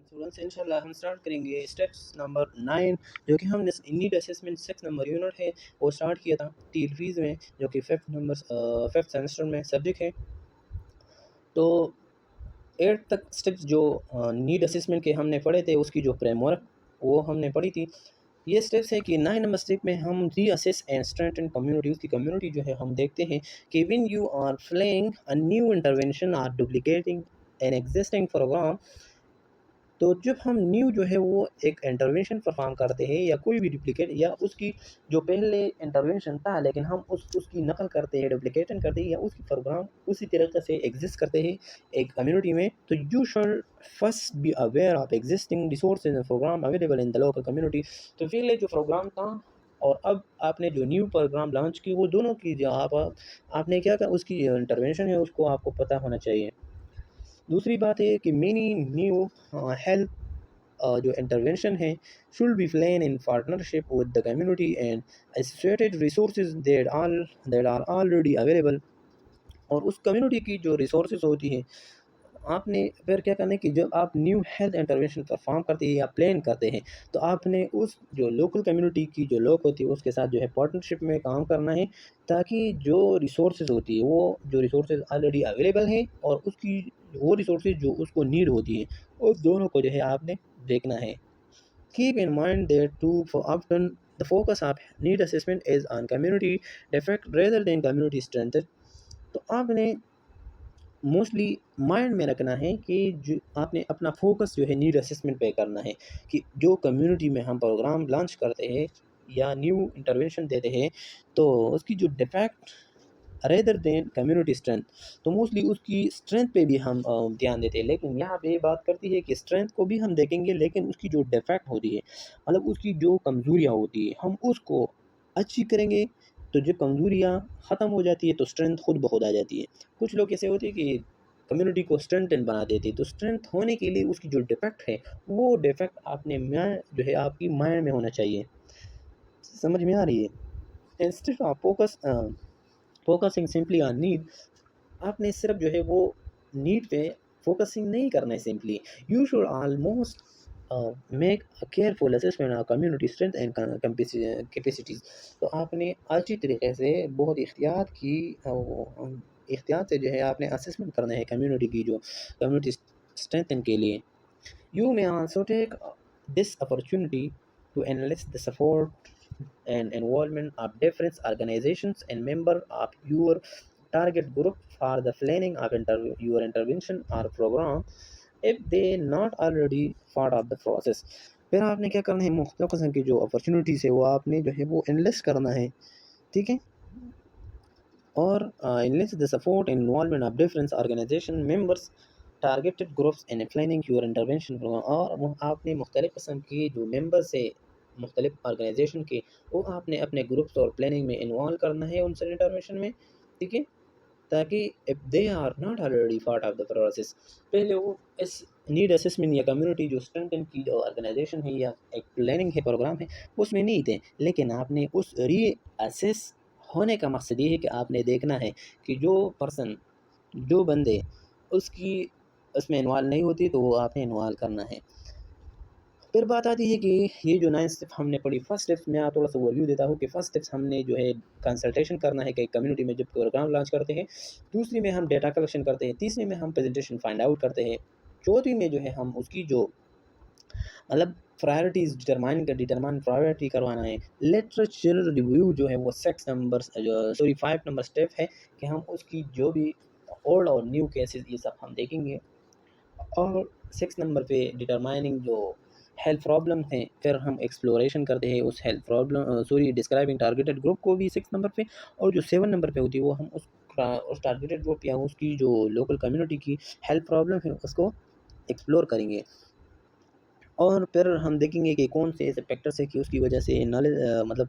Students इंशाल्लाह हम start करेंगे स्टेप्स नंबर 9 जो कि हमने नीड असेसमेंट 6 नंबर यूनिट है वो स्टार्ट किया था टीलफीज़ में जो कि फिफ्थ सेमेस्टर में सब्जेक्ट है। तो 8 तक स्टेप्स जो नीड असेसमेंट के हमने पढ़े थे उसकी जो फ्रेमवर्क वो हमने पढ़ी थी। ये स्टेप्स है कि 9 नंबर स्टेप में हम रीअसेस एंड स्ट्रेंथन कम्युनिटी उसकी कम्युनिटी जो है हम देखते हैं कि when you are playing a new intervention or duplicating an existing programme. तो जब हम न्यू जो है वो एक इंटरवेंशन परफॉर्म करते हैं या कोई भी डुप्लीकेट या उसकी जो पहले इंटरवेंशन था लेकिन हम उसकी नकल करते हैं डुप्लीकेशन करते हैं या उसकी प्रोग्राम उसी तरीके से एग्जिस्ट करते हैं एक कम्युनिटी में, तो you should first be aware of existing resources and programme available in the local community. तो पहले जो प्रोग्राम था और अब आपने जो न्यू प्रोग्राम लॉन्च की वो दोनों की जो आपने क्या कहा उसकी इंटरवेंशन है उसको आपको पता होना चाहिए। दूसरी बात है कि मेनी न्यू हेल्थ जो इंटरवेंशन है should be plan in partnership with the community and associated resources that are already available. और उस कम्युनिटी की जो रिसोर्सेज होती हैं आपने फिर क्या करना है कि जब आप न्यू हेल्थ इंटरवेंशन परफॉर्म करते हैं या प्लान करते हैं तो आपने उस जो लोकल कम्युनिटी की जो लोग होती है उसके साथ जो है पार्टनरशिप में काम करना है, ताकि जो रिसोर्सेज होती है वो जो रिसोर्सेज ऑलरेडी अवेलेबल हैं और उसकी वो रिसोर्सेज जो उसको नीड होती है उस दोनों को जो है आपने देखना है। Keep in mind that too for often the focus of need assessment is on community defect rather than community strength। तो आपने मोस्टली माइंड में रखना है कि जो आपने अपना फोकस जो है नीड असेसमेंट पे करना है कि जो कम्युनिटी में हम प्रोग्राम लॉन्च करते हैं या न्यू इंटरवेंशन देते हैं तो उसकी जो defect rather than community strength, तो मोस्टली उसकी स्ट्रेंथ पे भी हम ध्यान देते हैं, लेकिन यहाँ पे बात करती है कि स्ट्रेंथ को भी हम देखेंगे लेकिन उसकी जो डिफेक्ट होती है मतलब उसकी जो कमज़ोरियाँ होती है हम उसको अच्छी करेंगे। तो जो कमज़ोरियाँ ख़त्म हो जाती है तो स्ट्रेंथ खुद ब खुद आ जाती है। कुछ लोग ऐसे होते हैं कि कम्युनिटी को स्ट्रेंथन बना देते हैं, तो स्ट्रेंथ होने के लिए उसकी जो डिफेक्ट है वो डिफेक्ट आपने माइंड जो है आपकी माइंड में होना चाहिए। समझ में आ रही है? Instead of focusing simply on need, आपने सिर्फ जो है वो नीड पे फोकसिंग नहीं करना है simply, you should almost make a careful assessment of community strength and capacities. तो आपने अच्छी तरीके से बहुत एहतियात से जो है आपने असेसमेंट करना है कम्युनिटी की जो कम्युनिटी स्ट्रेंथ के लिए। You may also take this opportunity to enlist the support and involvement of different organizations and members of your target group for the planning of your intervention or program if they not already part of the process। फिर आपने क्या करना है मुख्तलिफ किस्म की जो opportunities है वो आपने जो है वो एनलिस्ट करना है, ठीक है। और enlist the support and involvement of different organization members targeted groups and planning your intervention programme. और वो आपने मुख्तलिफ़ किस्म के जो मेंबर्स है मुख्तलिफ ऑर्गेनाइजेशन के वो आपने अपने ग्रुप्स और प्लानिंग में इन्वॉल्व करना है उनसे इंटरवेंशन में, ठीक है। ताकि if they are not already part of the process पहले वो इस नीड असेसमेंट या कम्युनिटी जो स्ट्रेंथन की जो ऑर्गेनाइजेशन है या एक प्लानिंग है प्रोग्राम है उसमें नहीं थे, लेकिन आपने उस री असेस होने का मकसद ये है कि आपने देखना है कि जो पर्सन जो बंदे उसकी उसमें इन्वॉल्व नहीं होती तो वो आपने इन्वॉल्व करना है। फिर बात आती है कि ये जो 9 स्टेप हमने पढ़ी, फर्स्ट स्टेप्स मैं थोड़ा सा ओवरव्यू देता हूँ कि फर्स्ट स्टेप्स हमने जो है कंसल्टेशन करना है कि कम्युनिटी में जब प्रोग्राम लॉन्च करते हैं, दूसरी में हम डेटा कलेक्शन करते हैं, तीसरी में हम प्रेजेंटेशन फाइंड आउट करते हैं, चौथी में जो है हम उसकी जो मतलब प्रायोरिटीज़ डिटरमाइन प्रायोरिटी करवाना है। लिटरेचर रिव्यू जो है वो 5 नंबर स्टेप है कि हम उसकी जो भी ओल्ड और न्यू केसेस ये सब हम देखेंगे। और 6 नंबर पे डिटरमाइनिंग जो हेल्थ प्रॉब्लम है फिर हम एक्सप्लोरेशन करते हैं उस health problem describing targeted group को भी 6 नंबर पे। और जो 7 नंबर पे होती है वो हम उस टारगेटेड ग्रुप या उसकी जो लोकल कम्युनिटी की हेल्थ प्रॉब्लम है उसको एक्सप्लोर करेंगे। और फिर हम देखेंगे कि कौन से ऐसे फैक्टर्स है कि उसकी वजह से नॉलेज मतलब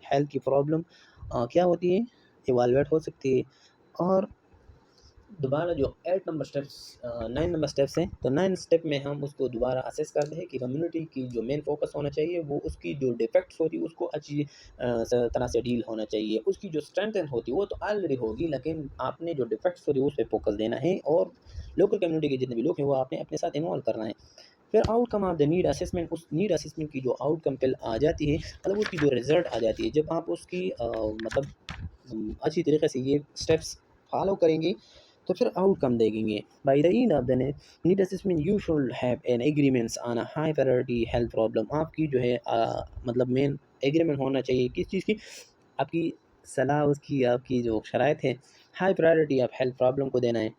हेल्थ की प्रॉब्लम क्या होती है इवालुएट हो सकती है। और दोबारा जो 9 नंबर स्टेप्स हैं तो 9 स्टेप में हम उसको दोबारा असेस करते हैं कि कम्युनिटी की जो मेन फोकस होना चाहिए वो उसकी जो डिफेक्ट्स होती है उसको अच्छी तरह से डील होना चाहिए। उसकी जो स्ट्रेंथ होती है वो तो ऑलरेडी होगी लेकिन आपने जो डिफेक्ट्स होती है उस पर फोकस देना है और लोकल कम्युनिटी के जितने भी लोग हैं वो आपने अपने साथ इन्वॉल्व करना है। फिर outcome of the need assessment, उस नीड असेसमेंट की जो आउटकम पे आ जाती है, मतलब उसकी जो रिज़ल्ट आ जाती है, जब आप उसकी मतलब अच्छी तरीके से ये स्टेप्स फॉलो करेंगे तो फिर आउटकम देखेंगे। By the end of the need assessment you should have an agreements on a high priority health problem. आपकी जो है मतलब मेन एग्रीमेंट होना चाहिए किस चीज़ की, आपकी सलाह उसकी आपकी जो शराइत है high priority of health problem को देना है।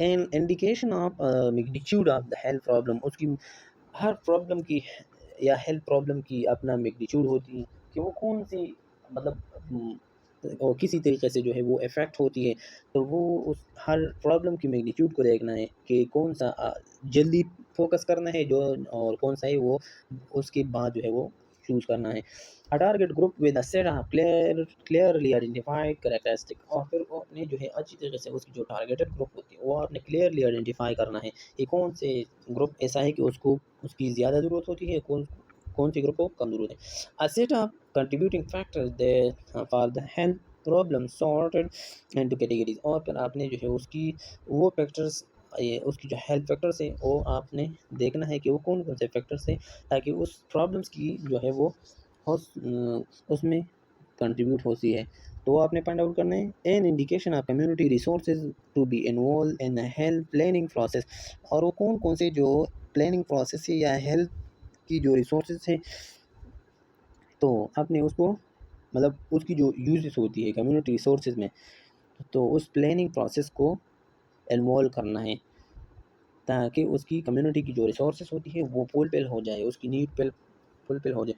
An indication of magnitude of the health problem, उसकी हर प्रॉब्लम की या हेल्थ प्रॉब्लम की अपना मैग्नीट्यूड होती है कि वो कौन सी मतलब और किसी तरीके से जो है वो इफ़ेक्ट होती है, तो वो उस हर प्रॉब्लम की मैग्नीट्यूड को देखना है कि कौन सा जल्दी फोकस करना है जो, और कौन सा है वो उसके बाद जो है वो चूज़ करना है। A target group with a set of clearly identified characteristic, और फिर वो अपने जो है अच्छी तरीके से उसकी जो टारगेटेड ग्रुप होती है वो आपने क्लियरली आइडेंटिफाई करना है कि कौन से ग्रुप ऐसा है कि उसको उसकी ज़्यादा ज़रूरत होती है, कौन कौन सी ग्रुप को कम ज़रूरत है। A set of contributing factors they for the health problem sorted into categories, और फिर आपने जो है उसकी वो फैक्टर्स ये उसकी जो हेल्थ फैक्टर्स हैं वो आपने देखना है कि वो कौन कौन से फैक्टर्स हैं, ताकि उस प्रॉब्लम्स की जो है वो उसमें कंट्रीब्यूट होती है। तो आपने फाइंड आउट करना है an indication of community resources to be involve in health planning process, और वो कौन कौन से जो प्लानिंग प्रोसेस है या हेल्थ की जो रिसोर्सेज हैं, तो आपने उसको मतलब उसकी जो यूजेस होती है कम्युनिटी रिसोर्सेज में, तो उस प्लानिंग प्रोसेस को इन्वॉल्व करना है ताकि उसकी कम्युनिटी की जो रिसोर्सेज होती है वो फुलफिल हो जाए, उसकी नीड फुलफिल हो जाए।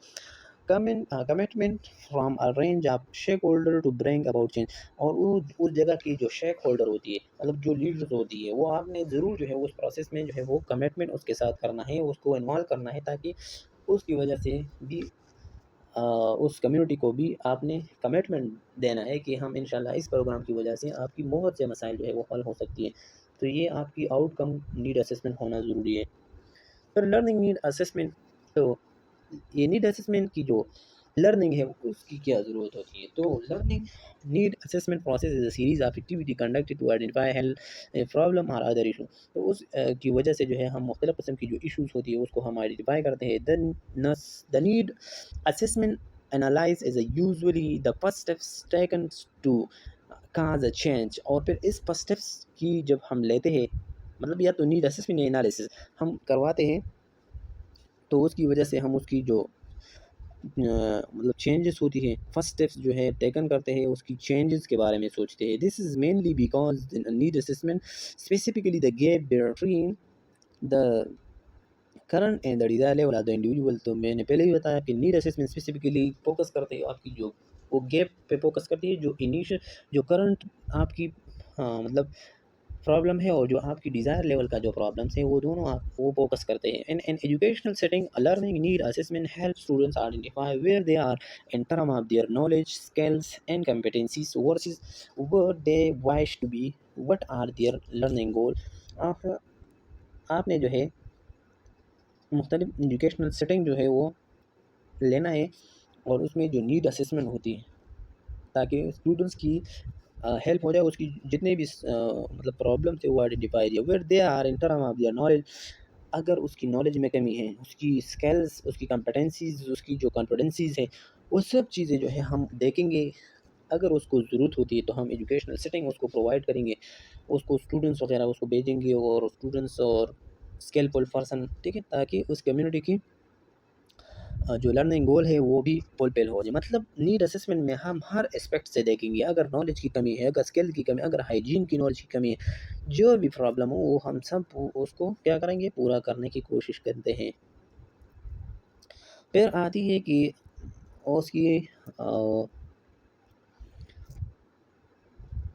Commitment from a range of stakeholder to bring about change, और वो उस जगह की जो शेक होल्डर होती है मतलब जो लीडर्स होती है वो आपने ज़रूर जो है उस प्रोसेस में जो है वो कमिटमेंट उसके साथ करना है, उसको इन्वॉल्व करना है, ताकि उसकी वजह से भी उस कम्युनिटी को भी आपने कमिटमेंट देना है कि हम इंशाल्लाह इस प्रोग्राम की वजह से आपकी बहुत से मसाइल जो है वो हल हो सकती है। तो ये आपकी आउटकम नीड असेसमेंट होना ज़रूरी है। फिर लर्निंग नीड असेसमेंट, तो ये नीड असेसमेंट की जो लर्निंग है उसकी क्या ज़रूरत होती है, तो learning need assessment process is a series of activity conducted to identify health problem और अदर इशू। तो उस की वजह से जो है हम मुख्तलिफ किस्म की जो इशूज़ होती है उसको हम आइडेंटिफाई करते हैं। The need assessment analyze is usually the first steps taken to cause a change, और फिर इस फर्स्ट स्टेप्स की जब हम लेते हैं मतलब या तो नीड असेसमेंट या एनालिसिस हम करवाते हैं, तो उसकी वजह से हम उसकी जो मतलब चेंजेस होती है फर्स्ट स्टेप्स जो है टेकन करते हैं उसकी चेंजेस के बारे में सोचते हैं। This is mainly because need assessment specifically the gap between the current and the desire level of the individual. तो मैंने पहले ही बताया कि नीड असेसमेंट स्पेसिफिकली फोकस करते हैं आपकी जो वो गैप पे फोकस करती है जो इनिशियल जो करंट आपकी हाँ मतलब प्रॉब्लम है और जो आपकी डिज़ायर लेवल का जो प्रॉब्लम्स हैं वो दोनों आप वो फोकस करते हैं। In an educational setting learning need assessment help students identify where they are in term of their knowledge skills and competencies versus where they wish to be, what are their learning goal। आप आपने जो है मुख्तलिफ educational setting जो है वो लेना है और उसमें जो नीड असेसमेंट होती है ताकि स्टूडेंट्स की हेल्प हो जाए, उसकी जितने भी मतलब प्रॉब्लम्स है वो आइडेंटिफाई किया where they are in term of their knowledge. अगर उसकी नॉलेज में कमी है, उसकी स्किल्स, उसकी कॉम्पिटेंसीज, उसकी जो कॉन्फिडेंसीज है, वो सब चीज़ें जो है हम देखेंगे। अगर उसको ज़रूरत होती है तो हम एजुकेशनल सेटिंग उसको प्रोवाइड करेंगे, उसको स्टूडेंट्स वगैरह उसको भेजेंगे और स्टूडेंट्स और स्किलफुल पर्सन, ठीक है, ताकि उस कम्युनिटी की जो लर्निंग गोल है वो भी फुलफिल हो जाए। मतलब नीड असेसमेंट में हम हर एस्पेक्ट से देखेंगे, अगर नॉलेज की कमी है, अगर स्किल की कमी, अगर हाइजीन की नॉलेज की कमी है, जो भी प्रॉब्लम हो वो हम सब उसको क्या करेंगे पूरा करने की कोशिश करते हैं। फिर आती है कि उसकी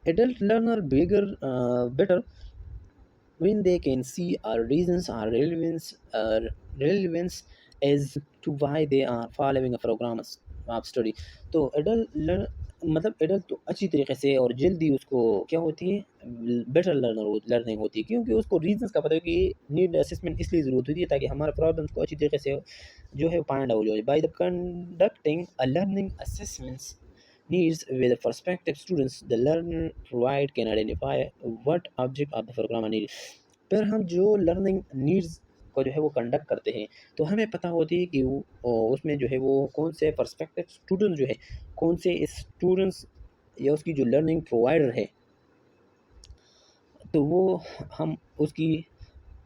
adult learner bigger better when they can see our reasons or relevance as to why they are following a program of study। तो एडल्ट मतलब एडल्ट तो अच्छी तरीके से और जल्दी उसको क्या होती है बेटर लर्निंग होती है, क्योंकि उसको रीजंस का पता है कि नीड असेसमेंट इसलिए ज़रूरत होती है ताकि हमारे प्रॉब्लम्स को अच्छी तरीके से जो है फाइंड आउट हो जाए। By the conducting a learning assessments needs with prospective students, the learner provide can identify what object of the program are needed। फिर हम जो लर्निंग नीड्स को जो है वो कंडक्ट करते हैं, तो हमें पता होती है कि वो उसमें जो है वो कौन से पर्सपेक्टिव स्टूडेंट जो है, कौन से स्टूडेंट्स या उसकी जो लर्निंग प्रोवाइडर है, तो वो हम उसकी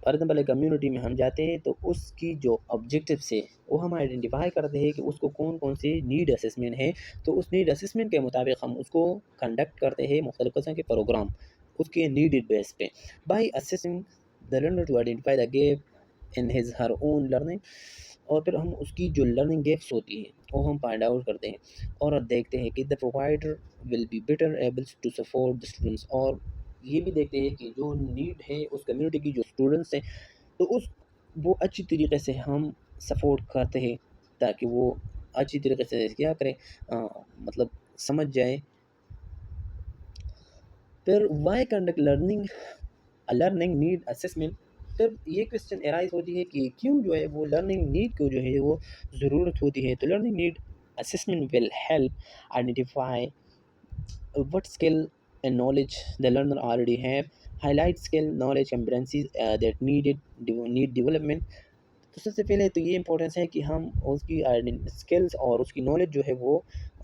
फॉर एग्जाम्पल एक कम्युनिटी में हम जाते हैं तो उसकी जो ऑब्जेक्टिव्स है वो हम आइडेंटिफाई करते हैं कि उसको कौन कौन से नीड असेसमेंट है। तो उस नीड असेसमेंट के मुताबिक हम उसको कंडक्ट करते हैं मुख्तलिफ़ किस्म के प्रोग्राम उसके नीडेड बेस पे, by assessing the learner to identify the gap in his her own learning. और फिर हम उसकी जो लर्निंग गैप्स होती है वो हम फाइंड आउट करते हैं और देखते हैं कि the provider will be better ables to support the students. और ये भी देखते हैं कि जो नीड है उस कम्युनिटी की जो स्टूडेंट्स हैं, तो उस वो अच्छी तरीके से हम सपोर्ट करते हैं ताकि वो अच्छी तरीके से क्या करें, मतलब समझ जाए। फिर why conduct learning need assessment. फिर ये क्वेश्चन एराइज होती है कि क्यों जो है वो लर्निंग नीड को जो है वो ज़रूरत होती है। तो learning need assessment will help identify what skill and knowledge the learner already have, highlight skill knowledge competencies that need development। तो सबसे पहले तो ये इम्पोर्टेंस है कि हम उसकी स्किल्स और उसकी नॉलेज जो है वो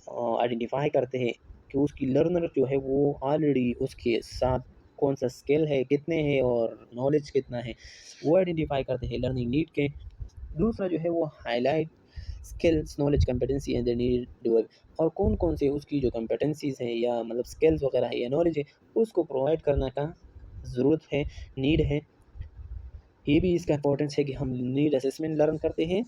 आइडेंटिफाई करते हैं कि उसकी लर्नर जो है वो ऑलरेडी उसके साथ कौन सा स्किल है, कितने हैं और नॉलेज कितना है, वो आइडेंटिफाई करते हैं लर्निंग नीड के। दूसरा जो है वो highlight skills knowledge competency and need develop. और कौन कौन से उसकी जो कंपेटेंसीज हैं या मतलब स्किल्स वगैरह है या नॉलेज है उसको प्रोवाइड करने का ज़रूरत है, नीड है। ये भी इसका इंपॉर्टेंस है कि हम नीड असेसमेंट लर्न करते हैं।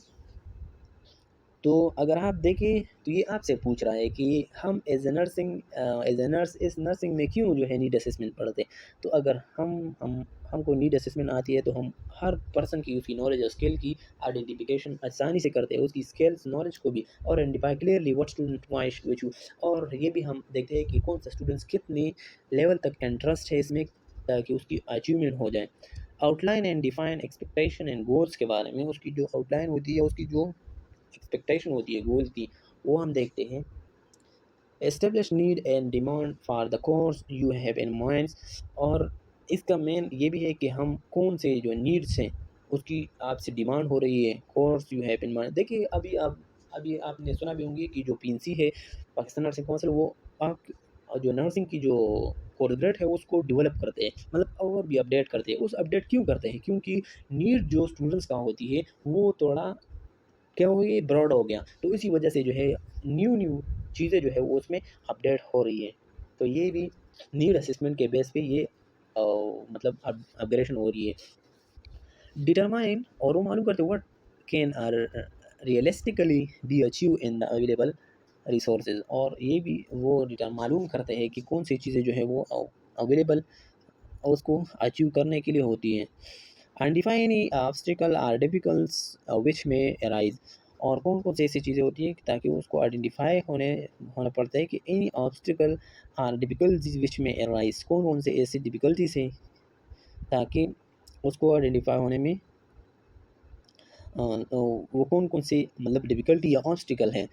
तो अगर आप देखें तो ये आपसे पूछ रहा है कि हम एज ए नर्स इस नर्सिंग में क्यों जो है नीड असेसमेंट पढ़ते हैं। तो अगर हम हमको नीड असेसमेंट आती है तो हम हर पर्सन की उसकी नॉलेज और स्किल की आइडेंटिफिकेशन आसानी से करते हैं, उसकी स्किल्स नॉलेज को भी, और identify clearly what student wish to achieve. और ये भी हम देखते हैं कि कौन सा स्टूडेंट्स कितने लेवल तक इंटरेस्ट है इसमें ताकि उसकी अचीवमेंट हो जाए। Outline and define expectation and goals के बारे में, उसकी जो आउटलाइन होती है, उसकी जो एक्सपेक्टेशन होती है गोल की, वो हम देखते हैं। Establish need and demand for the course you have in mind. और इसका मेन ये भी है कि हम कौन से जो नीड्स हैं उसकी आपसे डिमांड हो रही है, course you have in mind. देखिए अभी आपने सुना भी होंगे कि जो पीएनसी है, पाकिस्तान नर्सिंग काउंसिल, वो आप जो नर्सिंग की जो कोर्स है उसको डेवलप करते हैं, मतलब और भी अपडेट करते हैं। उस अपडेट क्यों करते हैं? क्योंकि नीड जो स्टूडेंट्स का होती है वो थोड़ा क्या हो गई, ब्रॉड हो गया, तो इसी वजह से जो है न्यू चीज़ें जो है वो उसमें अपडेट हो रही है। तो ये भी नीड असेसमेंट के बेस पे ये मतलब अपग्रेडेशन हो रही है। डिटरमाइन और वो मालूम करते what can are realistically be achieve in the available resources. और ये भी वो मालूम करते हैं कि कौन सी चीज़ें जो है वो अवेलेबल उसको अचीव करने के लिए होती हैं। आइडेंटिफाई एनी ऑब्स्टिकल आर डिफिकल्ट्स विच में अराइज। और कौन कौन सी ऐसी चीज़ें होती हैं ताकि उसको आइडेंटिफाई होना पड़ता है कि एनी ऑब्स्टिकल आर डिफिकल्टीज विच में अराइज, कौन कौन से ऐसी डिफिकल्टीज हैं ताकि उसको आइडेंटिफाई होने में तो वो कौन कौन सी मतलब डिफ़िकल्टी या ऑब्स्टिकल हैं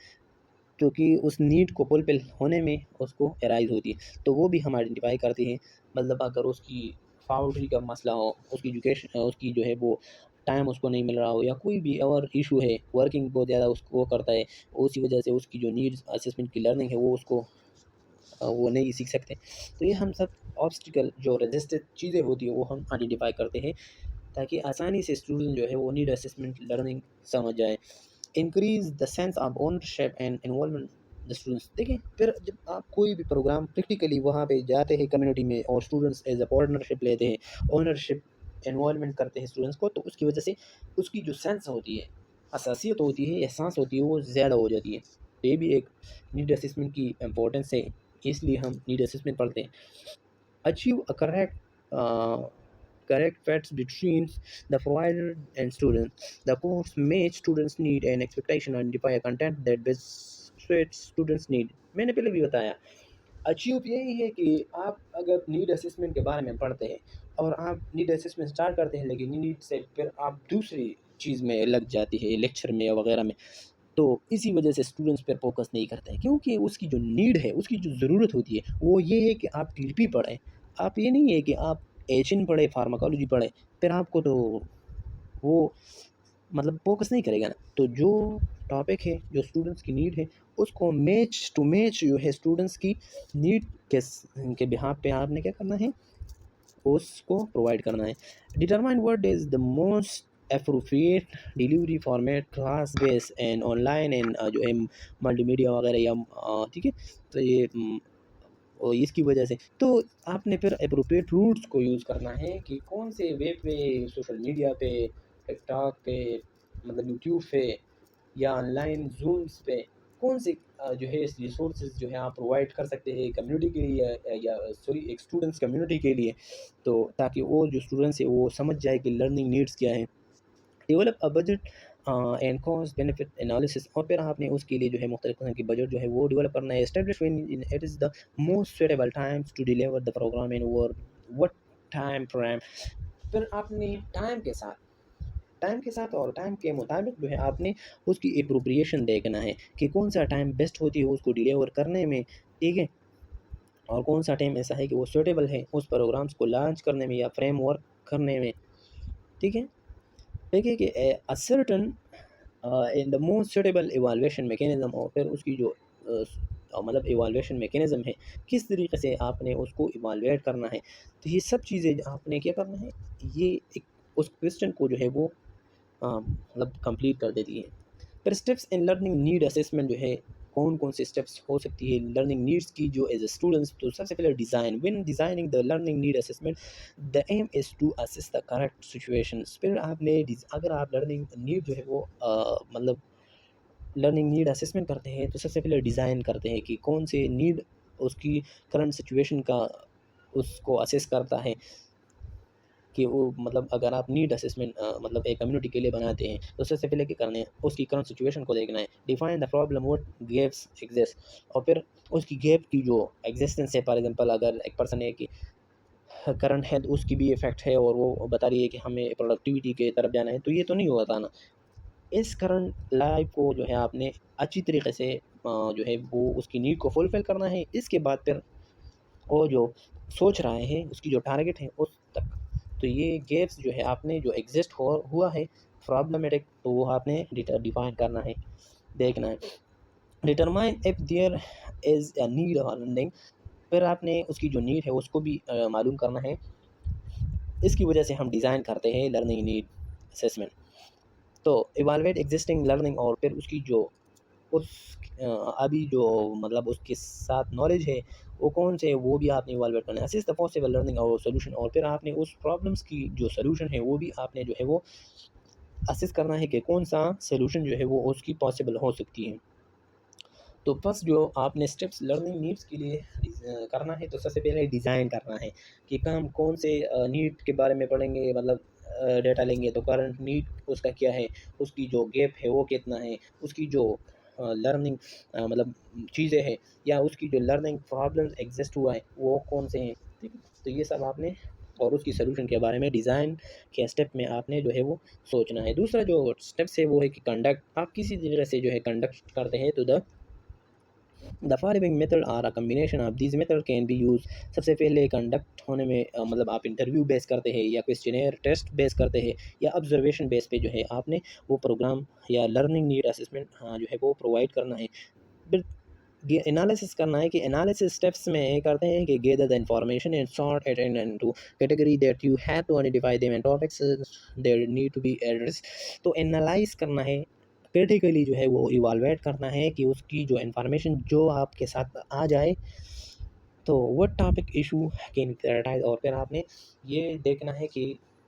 क्योंकि उस नीड को फुलफ़िल होने में उसको अराइज़ होती है। तो वो भी हम आइडेंटिफ़ाई करते हैं। मतलब अगर उसकी फाउंड्री का मसला हो, उसकी एजुकेशन उसकी जो है वो टाइम उसको नहीं मिल रहा हो, या कोई भी और इशू है, वर्किंग बहुत ज़्यादा उसको वो करता है, उसी वजह से उसकी जो नीड्स असेसमेंट की लर्निंग है वो उसको वो नहीं सीख सकते। तो ये हम सब ऑब्स्टिकल जो रजिस्टर्ड चीज़ें होती हैं वो हम आइडेंटिफ़ाई करते हैं ताकि आसानी से स्टूडेंट जो है वो नीड असेसमेंट लर्निंग समझ जाए। Increase the sense of ownership and involvement the students. देखिए फिर जब आप कोई भी प्रोग्राम प्रैक्टिकली वहाँ पे जाते हैं कम्युनिटी में और स्टूडेंट्स एज अ पार्टनरशिप लेते हैं, ओनरशिप इन्वॉल्वमेंट करते हैं स्टूडेंट्स को, तो उसकी वजह से उसकी जो सेंस होती है, हसासियत होती है, एहसास होती है, वो ज़्यादा हो जाती है। तो ये भी एक नीड असेसमेंट की इम्पोर्टेंस है, इसलिए हम नीड असेसमेंट पढ़ते हैं। Achieve a correct fits between the provider and student. The course match students' need and expectation, identify a content that best suits students' need. मैंने पहले भी बताया, अचीव यही है कि आप अगर नीड असेसमेंट के बारे में पढ़ते हैं और आप नीड असेसमेंट स्टार्ट करते हैं, लेकिन नीड से फिर आप दूसरी चीज़ में लग जाती है, लेक्चर में वगैरह में, तो इसी वजह से स्टूडेंट्स पर फोकस नहीं करते हैं क्योंकि उसकी जो नीड है, उसकी जो ज़रूरत होती है वो ये है कि आप टीडीपी पढ़ें। आप ये नहीं है कि आप एचिन पढ़े, फार्माकोलॉजी पढ़े, फिर आपको तो वो मतलब फोकस नहीं करेगा ना। तो जो टॉपिक है, जो स्टूडेंट्स की नीड है, उसको मैच टू मैच जो है स्टूडेंट्स की नीड के बिहाफ पे आपने क्या करना है, उसको प्रोवाइड करना है। Determine what is the most appropriate delivery format, class base and online and जो है मल्टीमीडिया वगैरह या ठीक है। तो ये और इसकी वजह से तो आपने फिर एप्रोप्रिएट रूट्स को यूज़ करना है कि कौन से वेब पे, सोशल मीडिया पे, टिकटॉक पे, मतलब यूट्यूब पे या ऑनलाइन ज़ूम्स पे कौन से जो है रिसोर्सेज जो है आप प्रोवाइड कर सकते हैं कम्युनिटी के लिए, या सॉरी एक स्टूडेंट्स कम्युनिटी के लिए, तो ताकि वो जो स्टूडेंट्स है वो समझ जाए कि लर्निंग नीड्स क्या है। Develop a budget and cost benefit analysis, और फिर आपने उसके लिए जो है मुख्तलिफ तरह की बजट जो है वो डेवलप करना है। Establish when it is the most suitable times to deliver the programme in over what time frame. फिर आपने टाइम के साथ और टाइम के मुताबिक जो है आपने उसकी एप्रोप्रिएशन देखना है कि कौन सा टाइम बेस्ट होती है उसको डिलीवर करने में, ठीक है, और कौन सा टाइम ऐसा है कि वो सूटेबल है उस प्रोग्राम्स को लॉन्च करने में या फ्रेमवर्क करने में, ठीक है। देखिए कि a certain in the most suitable evaluation mechanism, और फिर उसकी जो मतलब इवैल्यूएशन मैकेनिज़्म है, किस तरीके से आपने उसको इवैल्यूएट करना है। तो ये सब चीज़ें आपने क्या करना है, ये एक उस क्वेश्चन को जो है वो मतलब कंप्लीट कर देती है। फिर steps in learning need assessment जो है, कौन-कौन से स्टेप्स हो सकती है लर्निंग नीड्स की जो एज़ अ स्टूडेंट्स। तो सबसे पहले design, when designing the learning need assessment the aim is to assess the correct situations. फिर आपने अगर आप लर्निंग नीड जो है वो मतलब लर्निंग नीड असेसमेंट करते हैं तो सबसे पहले डिज़ाइन करते हैं कि कौन से नीड उसकी करंट सिचुएशन का उसको असेस करता है कि वो मतलब अगर आप नीड असेसमेंट मतलब एक कम्युनिटी के लिए बनाते हैं तो सबसे पहले क्या करना है, उसकी करंट सिचुएशन को देखना है। Define the problem what gaps exist, और फिर उसकी गैप की जो एग्जिस्टेंस है, फॉर एग्जांपल अगर एक पर्सन है कि करंट है तो उसकी भी इफेक्ट है और वो बता रही है कि हमें प्रोडक्टिविटी के तरफ जाना है, तो ये तो नहीं होता ना। इस करंट लाइफ को जो है आपने अच्छी तरीके से जो है वो उसकी नीड को फुलफिल करना है। इसके बाद फिर वो जो सोच रहा है उसकी जो टारगेट है उस तक, तो ये गैप्स जो है आपने जो एग्जिस्ट हो हुआ है प्रॉब्लमेटिक, तो वो आपने डिफाइन करना है, देखना है। Determine if there is a need और लर्निंग, फिर आपने उसकी जो नीड है उसको भी मालूम करना है। इसकी वजह से हम डिज़ाइन करते हैं लर्निंग नीड असेसमेंट। तो इवैल्यूएट एग्जिस्टिंग लर्निंग, और फिर उसकी जो उस अभी जो मतलब उसके साथ नॉलेज है वो कौन से है वो भी आपने इवैल्यूएट करना है। असिस द पॉसिबल लर्निंग और सॉल्यूशन, और फिर आपने उस प्रॉब्लम्स की जो सॉल्यूशन है वो भी आपने जो है वो असिस करना है कि कौन सा सॉल्यूशन जो है वो उसकी पॉसिबल हो सकती है। तो फर्स्ट जो आपने स्टेप्स लर्निंग नीड्स के लिए करना है, तो सबसे पहले डिज़ाइन करना है कि हम कौन से नीड के बारे में पढ़ेंगे, मतलब डेटा लेंगे तो करंट नीड उसका क्या है, उसकी जो गैप है वो कितना है, उसकी जो लर्निंग मतलब चीज़ें हैं, या उसकी जो लर्निंग प्रॉब्लम्स एग्जिस्ट हुआ है वो कौन से हैं, ठीक है। तो ये सब आपने और उसकी सॉल्यूशन के बारे में डिज़ाइन के स्टेप में आपने जो है वो सोचना है। दूसरा जो स्टेप्स है वो है कि कंडक्ट, आप किसी तरीके से जो है कंडक्ट करते हैं तो the following method are a combination of this method can be use. सबसे पहले कंडक्ट होने में मतलब आप इंटरव्यू बेस करते हैं या क्वेश्चनेयर टेस्ट बेस करते हैं या ऑब्जर्वेशन बेस पे जो है आपने वो प्रोग्राम या लर्निंग नीड असेसमेंट जो है वो प्रोवाइड करना है। फिर ये एनालिसिस करना है कि एनालिसिस स्टेप्स में ये करते हैं कि gather the information and sort it into category that you have to identify them and topics there need to be address. तो एनालाइज करना है, क्रिटिकली जो है वो इवालुएट करना है कि उसकी जो इन्फॉर्मेशन जो आपके साथ आ जाए, तो what topic issue can prioritise, और फिर आपने ये देखना है कि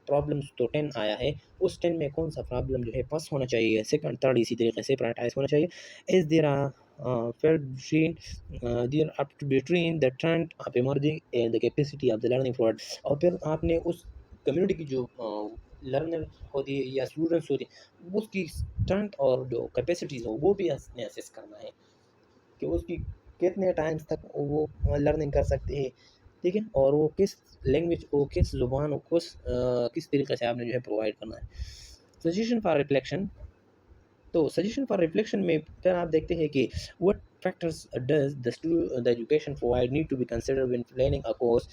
प्रॉब्लम्स तो 10 आया है, उस 10 में कौन सा प्रॉब्लम जो है फर्स्ट होना चाहिए, सेकंड थर्ड इसी तरीके से प्रायोरिटाइज होना चाहिए। Is there felt between there up to between the trend of emerging and the capacity of the learning forward। और फिर आपने उस कम्युनिटी की जो लर्नर होती है या स्टूडेंट्स होती है उसकी स्ट्रेंथ और जो कैपेसिटीज़ हो वो भी आपने असेस करना है कि उसकी कितने टाइम्स तक वो लर्निंग कर सकते हैं, ठीक है, और वो किस लैंग्वेज को, किस ज़ुबान को, किस तरीके से आपने जो है प्रोवाइड करना है। सजेशन फॉर रिफ्लेक्शन, तो सजेशन फॉर रिफ्लेक्शन में फिर आप देखते हैं कि what factors does the education provide need to be considered when planning a course.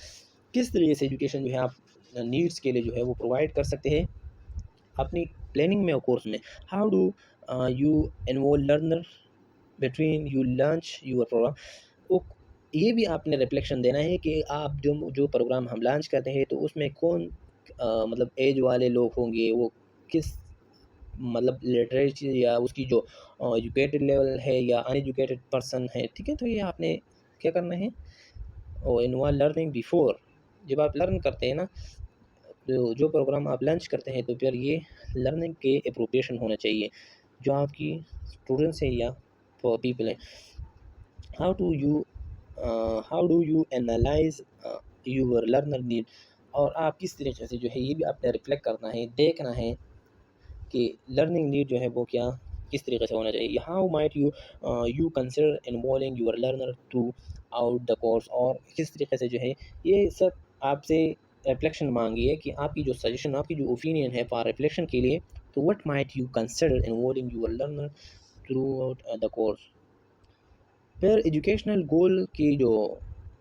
किस तरीके से एजुकेशन जो है आप नीड्स के लिए जो है वो प्रोवाइड कर सकते हैं अपनी प्लानिंग में और कोर्स में। How do you involve learner between you launch your programme. वो ये भी आपने रिफ्लेक्शन देना है कि आप जो जो प्रोग्राम हम लॉन्च करते हैं तो उसमें कौन मतलब एज वाले लोग होंगे, वो किस मतलब लिटरेचर या उसकी जो एजुकेटेड लेवल है या अनएजुकेटेड पर्सन है, ठीक है। तो ये आपने क्या करना है, और इन्वॉल्व लर्निंग बिफोर, जब आप लर्न करते हैं ना, जो प्रोग्राम आप लॉन्च करते हैं तो फिर ये लर्निंग के अप्रोप्रिएशन होना चाहिए जो आपकी स्टूडेंट्स है या पीपल है। How to you how do you analyse your learner need. और आप किस तरीके से जो है ये भी आपने रिफ्लेक्ट करना है, देखना है कि लर्निंग नीड जो है वो क्या किस तरीके से होना चाहिए। How might you you consider involving your learner throughout the course. और किस तरीके से जो है ये सब आपसे रिफ्लेक्शन मांगी है कि आपकी जो सजेशन, आपकी जो ओपिनियन है फॉर रिफ्लेक्शन के लिए। तो what might you consider involving your learner throughout the course. फिर एजुकेशनल गोल की जो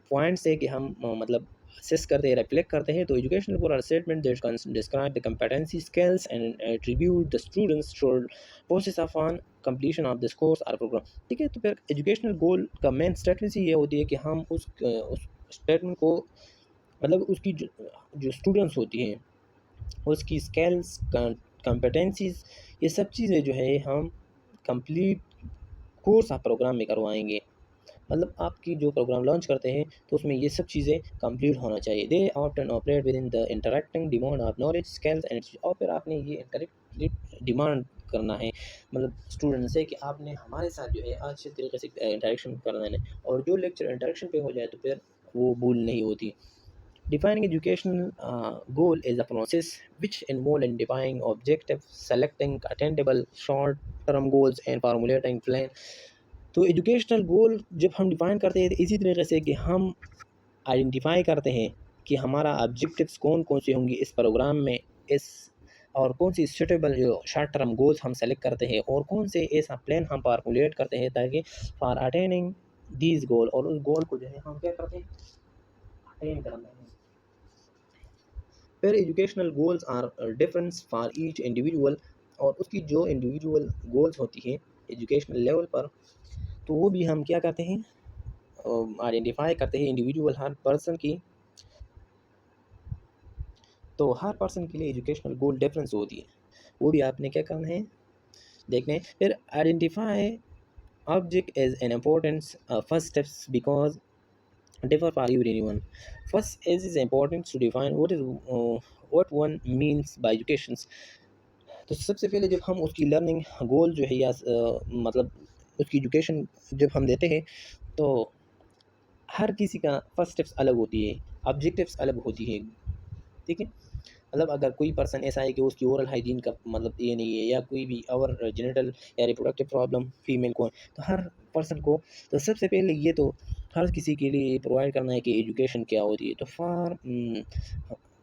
पॉइंट्स है कि हम मतलब असेस करते हैं, रिफ्लेक्ट करते हैं। तो educational goal are statement that describe the competency skills and attribute the students should process upon completion of this course or program, ठीक है। तो फिर एजुकेशनल गोल का मेन स्ट्रेटजी ये होती है कि हम उस स्टेटमेंट को मतलब उसकी जो स्टूडेंट्स होती हैं उसकी स्किल्स, कंपेटेंसीज, ये सब चीज़ें जो है हम कंप्लीट कोर्स आप प्रोग्राम में करवाएंगे। मतलब आपकी जो प्रोग्राम लॉन्च करते हैं तो उसमें ये सब चीज़ें कंप्लीट होना चाहिए। They often operate within the interacting demand of knowledge skills and. और फिर आपने ये इंटरेक्ट डिमांड करना है मतलब स्टूडेंट से कि आपने हमारे साथ जो है अच्छे तरीके से इंटरेक्शन करना है। और जो लेक्चर इंटरेक्शन पे हो जाए तो फिर वो भूल नहीं होती। Defining educational goal is a process which involves identifying objective, selecting attainable short-term goals and formulating plan। तो एजुकेशनल गोल जब हम डिफाइन करते हैं तो इसी तरीके से कि हम आइडेंटिफाई करते हैं कि हमारा ऑब्जेक्टिव्स कौन कौन से होंगे इस प्रोग्राम में, इस और कौन सी सुटेबल जो शॉर्ट टर्म गोल्स हम सेलेक्ट करते हैं और कौन से ऐसा प्लान हम फार्मूलेट करते हैं ताकि फॉर अटेनिंग दीज गोल, और उस गोल को जो है हम क्या करते हैं, अटेन करना है। फिर educational goals are difference for each individual. और उसकी जो इंडिविजुअल गोल्स होती है एजुकेशनल लेवल पर, तो वो भी हम क्या करते हैं, आइडेंटिफाई करते हैं इंडिविजुअल हर पर्सन की। तो हर पर्सन के लिए एजुकेशनल गोल डिफरेंस होती है, वो भी आपने क्या करना है, देखना है। फिर identify object as an importance first steps because differ for everyone. First is important to define what one means by education। तो सबसे पहले जब हम उसकी लर्निंग गोल जो है या मतलब उसकी एजुकेशन जब हम देते हैं तो हर किसी का फर्स्ट स्टेप्स अलग होती है, ऑब्जेक्टिव्स अलग होती है, ठीक है। मतलब अगर कोई पर्सन ऐसा है कि उसकी ओरल हाइजीन का मतलब ये नहीं है या कोई भी और जेनिटल या रिप्रोडक्टिव प्रॉब्लम फीमेल को है, तो हर पर्सन को तो सबसे पहले ये तो हर किसी के लिए प्रोवाइड करना है कि एजुकेशन क्या होती है। तो फॉर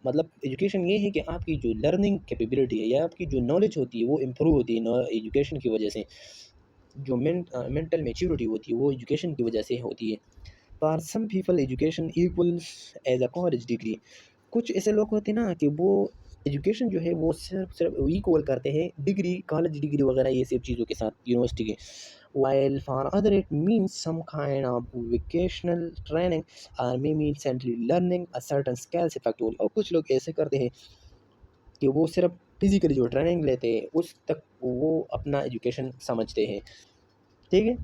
मतलब एजुकेशन ये है कि आपकी जो लर्निंग कैपेबिलिटी है या आपकी जो नॉलेज होती है वो इम्प्रूव होती है एजुकेशन की वजह से। जो मेंटल मेच्योरिटी होती है वो एजुकेशन की वजह से होती है। For some people education equals as a college degree. कुछ ऐसे लोग होते हैं ना कि वो एजुकेशन जो है वो सिर्फ सिर्फ इक्वल करते हैं डिग्री, कॉलेज डिग्री वगैरह ये सब चीज़ों के साथ यूनिवर्सिटी के। while for other it means some kind of vocational training or maybe simply learning a certain skills effectively। और कुछ लोग ऐसे करते हैं कि वो सिर्फ फिजिकली जो ट्रेनिंग लेते हैं उस तक वो अपना एजुकेशन समझते हैं, ठीक है।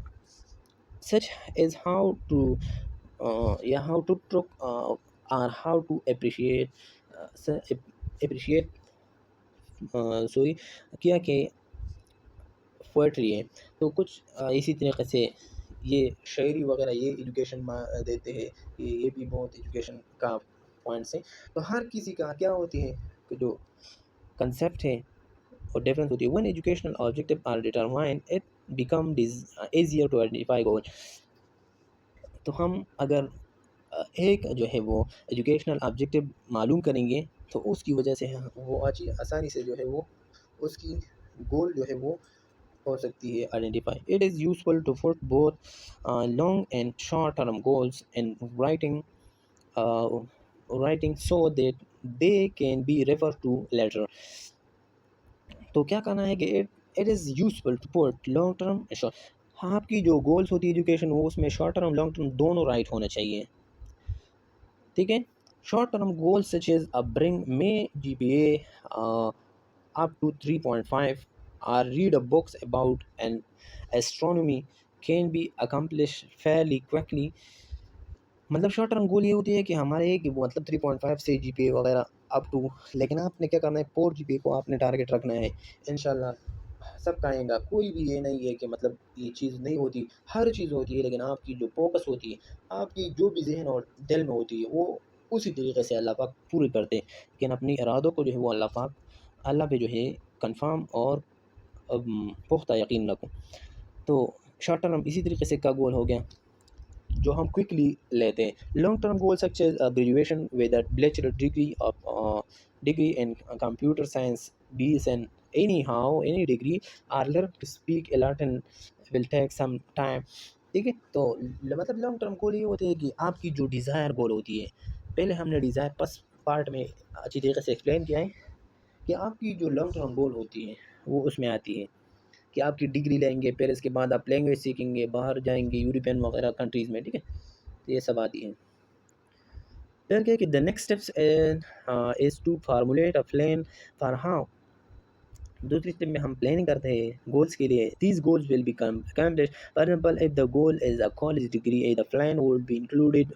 such as how to yeah how to talk or how to appreciate appreciate sorry क्या कि पोइट्री है। तो कुछ इसी तरीके से ये शायरी वगैरह ये एजुकेशन देते हैं, ये भी बहुत एजुकेशन का पॉइंट्स है। तो हर किसी का क्या होती है कि जो कंसेप्ट है और डिफरेंस होती है। One educational objective are determine it become easier to identify goal. तो हम अगर एक जो है वो एजुकेशनल ऑब्जेक्टिव मालूम करेंगे तो उसकी वजह से वो आसानी से जो है वो उसकी गोल जो है वो हो सकती है identify. It is useful to put both long and short term goals in writing so that they can be refer to later. तो क्या करना है कि it is useful to put long term short. हाँ, आपकी जो गोल्स होती है एजुकेशन, वो उसमें शॉर्ट टर्म लॉन्ग टर्म दोनों राइट होना चाहिए, ठीक है। Short term goals such as bring may GPA up to 3.5 or read a books about an astronomy can be accomplished fairly quickly। मतलब शॉर्ट टर्म गोल ये होती है कि हमारे कि वो मतलब 3.5 से GPA वगैरह अप टू, लेकिन आपने क्या करना है 4 GPA को आपने टारगेट रखना है। इंशाल्लाह सबका आएगा, कोई भी ये नहीं है कि मतलब ये चीज़ नहीं होती, हर चीज़ होती है, लेकिन आपकी जो फोकस होती है, आपकी जो भी जहन और दिल में होती है, वो उसी तरीके से अल्लाह पाक पूरी करते हैं। लेकिन अपनी इरादों को जो है वो अल्लाह पे जो है कंफर्म और पुख्ता यकीन रखो। तो शॉर्ट टर्म इसी तरीके से का गोल हो गया जो हम क्विकली लेते हैं। Long term goal such as graduation with a bachelor degree in computer science, BS and any degree or learn to speak a lot and will take some time, ठीक है। तो मतलब लॉन्ग टर्म गोल ये होते हैं कि आपकी जो डिज़ायर गोल होती है, पहले हमने डिज़ायर फर्स्ट पार्ट में अच्छी तरीके से एक्सप्लेन किया है कि आपकी जो लॉन्ग टर्म गोल होती है वो उसमें आती है कि आपकी डिग्री लेंगे, फिर इसके बाद आप लैंग्वेज सीखेंगे, बाहर जाएंगे यूरोपियन वगैरह कंट्रीज़ में, ठीक है। तो ये सब आती है। फिर क्या कि the next steps is to formulate a plan for how. दूसरी स्टेप में हम प्लानिंग करते हैं गोल्स के लिए। These goals will be accomplished। For example if the goal is a college degree, the plan would be included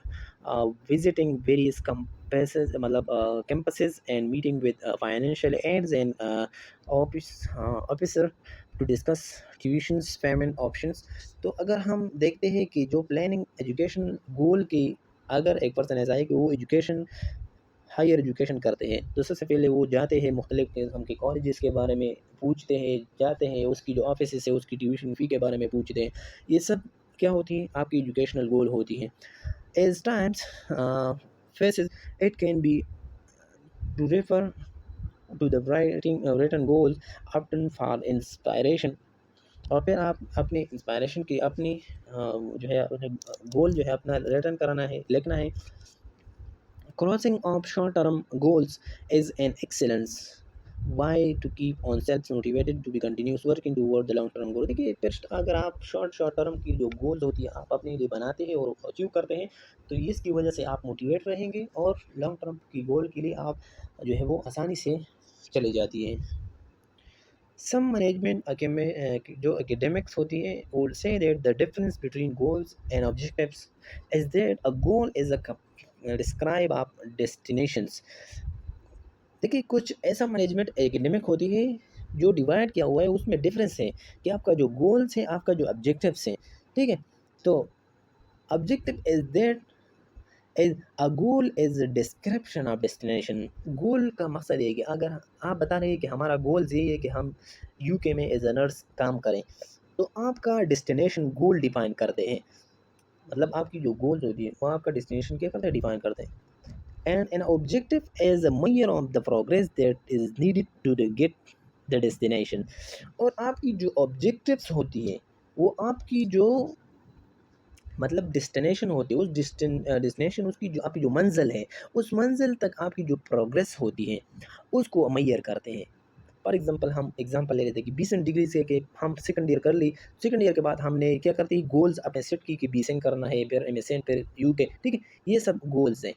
visiting various campuses, मतलब campuses and meeting with financial aids and officer to discuss tuitions payment options। तो अगर हम देखते हैं कि जो planning education गोल की, अगर एक पर्सन ऐसा है कि वो एजुकेशन हायर एजुकेशन करते हैं, तो सबसे पहले वो जाते हैं मुख्तलिफ किस्म के कॉलेजेस के बारे में पूछते हैं, जाते हैं उसकी जो ऑफिस है उसकी ट्यूशन फ़ी के बारे में पूछते हैं। ये सब क्या होती है आपकी एजुकेशनल गोल होती है। As times faces it can be to refer to the written goals often for inspiration। और फिर आप अपनी इंस्पायरेशन की अपनी जो है गोल जो है अपना रिटर्न कराना है, लिखना है। Crossing of short-term goals is an excellence why to keep on self motivated to be continuous working toward the long term goal। देखिए फिर अगर आप शॉर्ट टर्म की जो गोल्स होती है आप अपने लिए बनाते हैं और अचीव करते हैं, तो इसकी वजह से आप मोटिवेट रहेंगे और लॉन्ग टर्म की गोल के लिए आप जो है वो आसानी से चली जाती है। सम मैनेजमेंट जो एकेडमिक्स होती है would say that the difference between goals and objectives is that a goal is a describe of destinations। देखिए कुछ ऐसा मैनेजमेंट एकेडमिक होती है जो डिवाइड किया हुआ है, उसमें डिफरेंस है कि आपका जो गोल्स है आपका जो ऑब्जेक्टिव्स है, ठीक है। तो objective is that is a goal is description of destination. Goal का मकसद ये है कि अगर आप बता रहे हैं कि हमारा गोल ये है कि हम यूके में एज अ नर्स काम करें, तो आपका डेस्टिनेशन गोल डिफाइन करते हैं। मतलब आपकी जो गोल्स होती है वो आपका डेस्टिनेशन क्या करते हैं, डिफाइन करते हैं। And an objective is a measure of the progress that is needed to get the destination. और आपकी जो ऑब्जेक्टिव्स होती है वो आपकी जो मतलब डेस्टिनेशन होती है, उस डेस्टिनेशन उसकी जो आपकी जो मंजिल है, उस मंजिल तक आपकी जो प्रोग्रेस होती है उसको मैयर करते हैं। फॉर एग्जांपल हम एग्जांपल ले लेते हैं कि 20 डिग्री से कि हम सेकंड ईयर कर ली, सेकंड ईयर के बाद हमने क्या करते हैं गोल्स अपने सेट की कि बीसेंट करना है, फिर एमएसएन, फिर यूके, ठीक है। ये सब गोल्स हैं।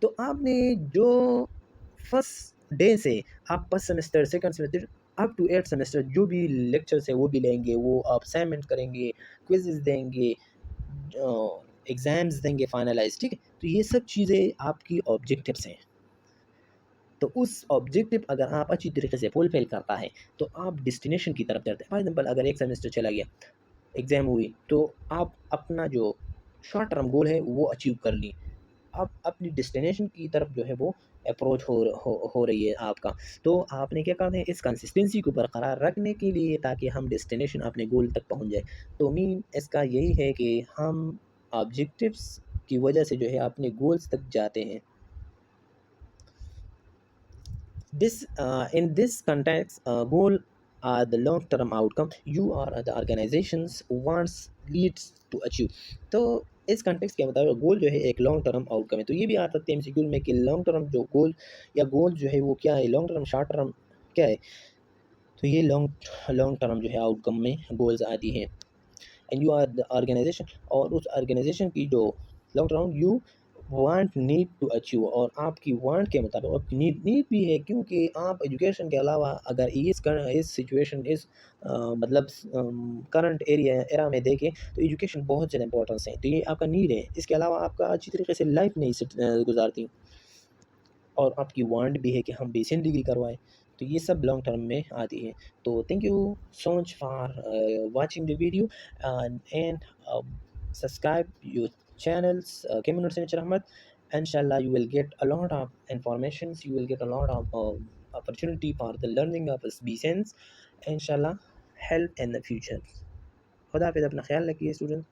तो आपने जो फर्स्ट डे से आप first semester second semester up to eight semester जो भी लेक्चर्स है वो भी लेंगे, वो आप असाइनमेंट करेंगे, क्विजेज देंगे, एग्ज़ाम्स देंगे फाइनलाइज़, ठीक है। तो ये सब चीज़ें आपकी ऑब्जेक्टिव्स हैं। तो उस ऑब्जेक्टिव अगर आप अच्छी तरीके से फुलफिल करता है तो आप डेस्टिनेशन की तरफ चलते हैं। फॉर एग्जांपल अगर एक सेमेस्टर चला गया, एग्ज़ाम हुई, तो आप अपना जो शॉर्ट टर्म गोल है वो अचीव कर ली। आप अपनी डेस्टिनेशन की तरफ जो है वो अप्रोच हो रही है आपका। तो आपने क्या करना है इस कंसिस्टेंसी को बरकरार रखने के लिए ताकि हम डेस्टिनेशन अपने गोल तक पहुंच जाए। तो मीन इसका यही है कि हम ऑब्जेक्टिव्स की वजह से जो है अपने गोल्स तक जाते हैं। In this context, goal are the long-term outcome you or the organizations wants leads to achieve। तो इस कॉन्टेक्स्ट के मुताबिक गोल जो है एक लॉन्ग टर्म आउटकम है। तो ये भी आ सकते हैं एमसीक्यू में कि लॉन्ग टर्म जो गोल या गोल जो है वो क्या है, लॉन्ग टर्म शॉर्ट टर्म क्या है। तो ये लॉन्ग लॉन्ग टर्म जो है आउटकम में गोल्स आती हैं। And you are the organization, और उस ऑर्गेनाइजेशन की जो long term you want need to achieve, और आपकी वांट के मुताबिक आपकी नीड भी है, क्योंकि आप एजुकेशन के अलावा अगर इस सिचुएशन इस मतलब करंट एरा में देखें तो एजुकेशन बहुत ज़्यादा इंपॉर्टेंस है। तो ये आपका नीड है, इसके अलावा आपका अच्छी तरीके से लाइफ नहीं गुजारती, और आपकी वांट भी है कि हम बेसिक डिग्री करवाएं। तो ये सब लॉन्ग टर्म में आती है। तो thank you so much for watching the video and subscribe your channels Kemal Signature Ahmed. Inshallah you will get a lot of informations, you will get a lot of opportunity for the learning of BSense. Inshallah help in the future. खुदा हाफिज़, अपना ख्याल रखिए student.